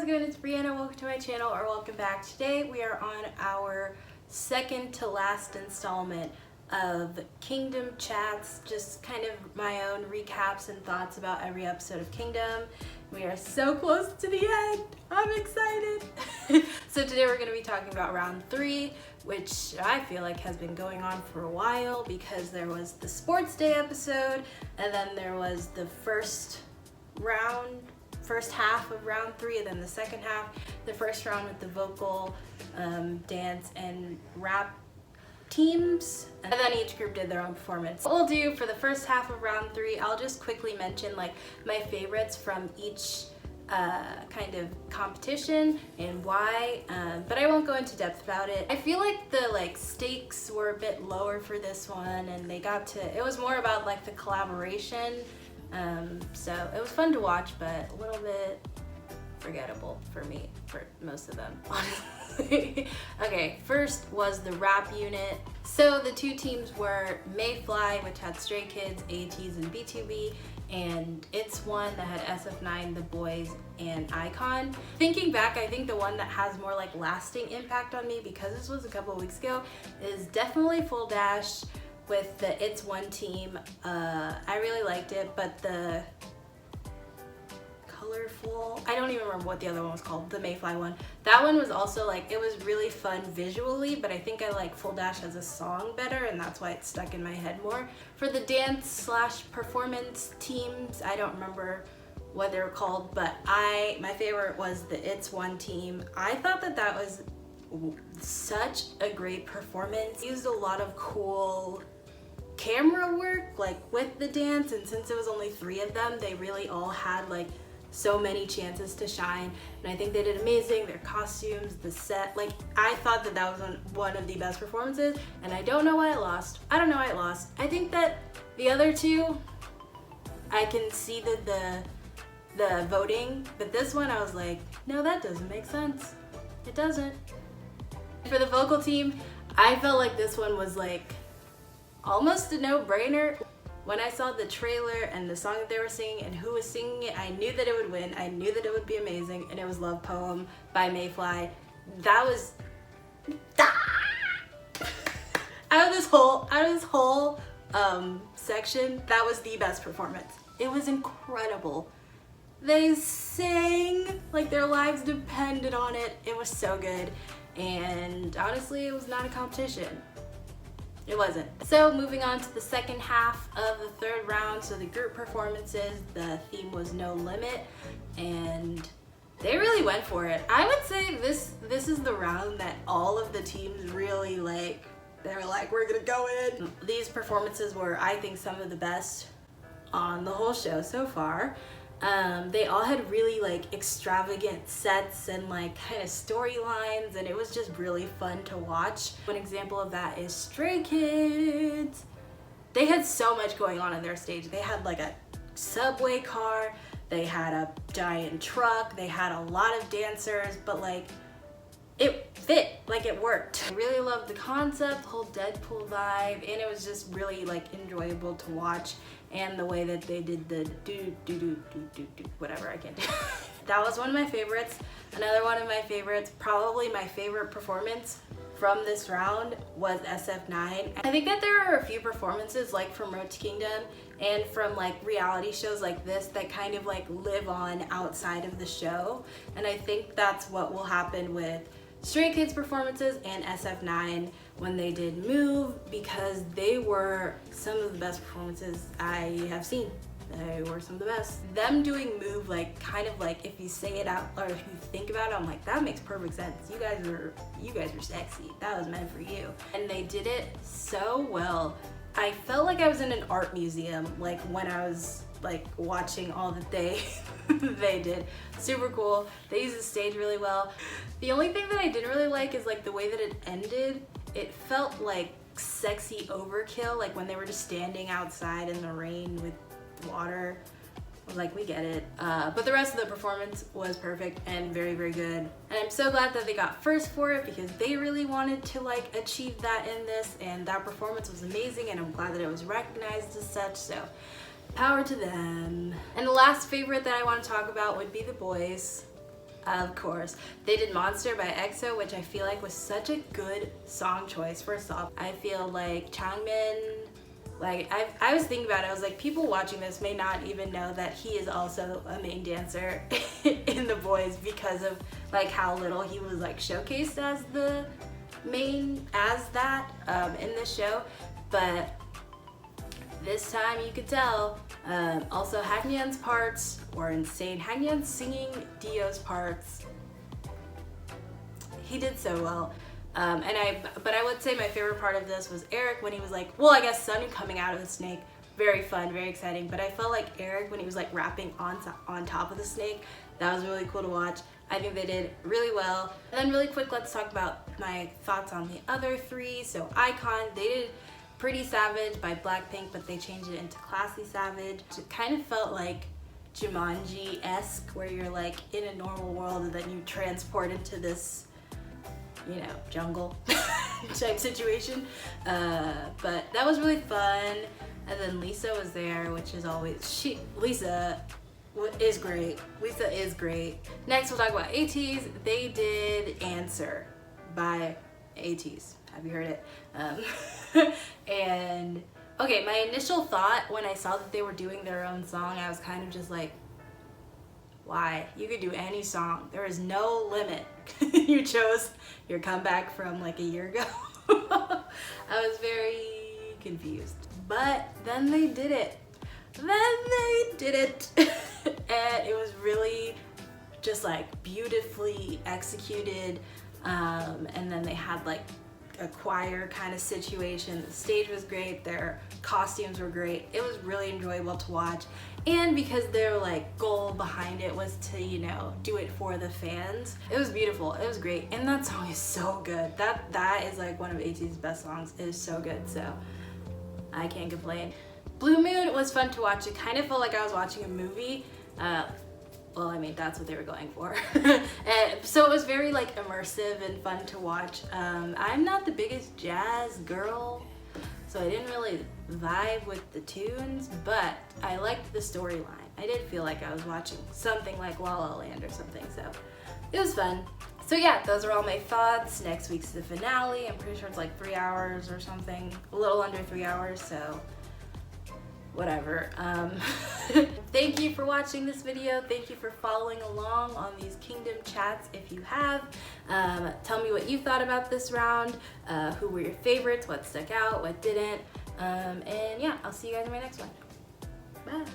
good? It's Brianna. Welcome to my channel, or welcome back. Today we are on our second to last installment of Kingdom Chats, just kind of my own recaps and thoughts about every episode of Kingdom. We are so close to the end. I'm excited. So today we're going to be talking about round 3, which I feel like has been going on for a while because there was the sports day episode and then there was the first half of round 3 and then the second half, the first round with the vocal, dance and rap teams, and then each group did their own performance. What we'll do for the first half of round 3, I'll just quickly mention like my favorites from each kind of competition and why, but I won't go into depth about it. I feel like the stakes were a bit lower for this one, and it was more about like the collaboration. So it was fun to watch, but a little bit forgettable for me, for most of them, honestly. Okay, first was the rap unit. So the two teams were Mayfly, which had Stray Kids, ateez, and btob, and It's One that had SF9, the Boyz, and Icon. Thinking back, I think the one that has more like lasting impact on me, because this was a couple of weeks ago, is definitely Full Dash with the It's One team. I really liked it, but the colorful, I don't even remember what the other one was called, the Mayfly one. That one was also like, it was really fun visually, but I think I like Full Dash as a song better, and that's why it stuck in my head more. For the dance / performance teams, I don't remember what they were called, but my favorite was the It's One team. I thought that was such a great performance. Used a lot of cool camera work like with the dance, and since it was only 3 of them, they really all had like so many chances to shine, and I think they did amazing. Their costumes, the set, like I thought that was one of the best performances, and I don't know why I lost. I don't know why I lost. I think that the other two, I can see the voting, but this one I was like, no, that doesn't make sense. It doesn't. For the vocal team, I felt like this one was like almost a no-brainer. When I saw the trailer and the song that they were singing and who was singing it, I knew that it would win. I knew that it would be amazing, and it was Love Poem by Mayfly. That was out of this whole section, that was the best performance. It was incredible. They sang like their lives depended on it. It was so good, and honestly, it was not a competition. It wasn't. So moving on to the second half of the third round, so the group performances, the theme was No Limit, and they really went for it. I would say this is the round that all of the teams really like. They were like, we're gonna go in. These performances were, I think, some of the best on the whole show so far. They all had really like extravagant sets and like kind of storylines, and it was just really fun to watch. One example of that is Stray Kids. They had so much going on their stage. They had like a subway car, they had a giant truck, they had a lot of dancers, but like it fit, like it worked. I really loved the concept, the whole Deadpool vibe, and it was just really like enjoyable to watch, and the way that they did the do whatever, I can't do. That was one of my favorites. Another one of my favorites, probably my favorite performance from this round, was SF9. I think that there are a few performances like from Road to Kingdom and from like reality shows like this that kind of like live on outside of the show, and I think that's what will happen with Stray Kids performances and SF9 when they did Move, because they were some of the best performances I have seen. They were some of the best. Them doing Move, like kind of like if you say it out or if you think about it, I'm like, that makes perfect sense. You guys are sexy. That was meant for you. And they did it so well. I felt like I was in an art museum, like when I was like watching all that they did. Super cool. They used the stage really well. The only thing that I didn't really like is like the way that it ended. It felt like sexy overkill, like when they were just standing outside in the rain with water. I was like, we get it. But the rest of the performance was perfect and very, very good. And I'm so glad that they got first for it, because they really wanted to like achieve that in this, and that performance was amazing, and I'm glad that it was recognized as such. So power to them. And the last favorite that I want to talk about would be the Boyz. Of course. They did Monster by EXO, which I feel like was such a good song choice. First off, I feel like Changmin, like I was thinking about it, I was like, people watching this may not even know that he is also a main dancer in the Boyz because of like how little he was like showcased as the main, as that in the show. But this time you could tell. Also, Hagnyeon's parts were insane. Hagnyeon singing Dio's parts, he did so well. But I would say my favorite part of this was Eric when he was like, well, I guess Sun coming out of the snake. Very fun, very exciting. But I felt like Eric when he was like rapping on top of the snake, that was really cool to watch. I think they did really well. And then really quick, let's talk about my thoughts on the other three. So ikon, they did Pretty Savage by Blackpink, but they changed it into Classy Savage. It kind of felt like Jumanji-esque, where you're like in a normal world and then you transport into this, you know, jungle type situation. But that was really fun. And then Lisa was there, which is always, Lisa is great. Lisa is great. Next, we'll talk about ateez. They did Answer by ateez. Have you heard it? And okay, my initial thought when I saw that they were doing their own song, I was kind of just like, why? You could do any song. There is no limit. You chose your comeback from like a year ago. I was very confused. But then they did it. And it was really just like beautifully executed. And then they had like a choir kind of situation. The stage was great, their costumes were great. It was really enjoyable to watch. And because their like goal behind it was to, you know, do it for the fans, it was beautiful. It was great. And that song is so good. That is like one of ateez's best songs. It is so good, so I can't complain. Blue Moon was fun to watch. It kind of felt like I was watching a movie. Well, I mean, that's what they were going for. And so it was very like immersive and fun to watch. I'm not the biggest jazz girl, so I didn't really vibe with the tunes, but I liked the storyline. I did feel like I was watching something like La La Land or something, so it was fun. So yeah, those are all my thoughts. Next week's the finale. I'm pretty sure it's like 3 hours or something, a little under 3 hours, so whatever. Thank you for watching this video. Thank you for following along on these Kingdom chats if you have. Tell me what you thought about this round. Who were your favorites? What stuck out? What didn't? And yeah, I'll see you guys in my next one. Bye.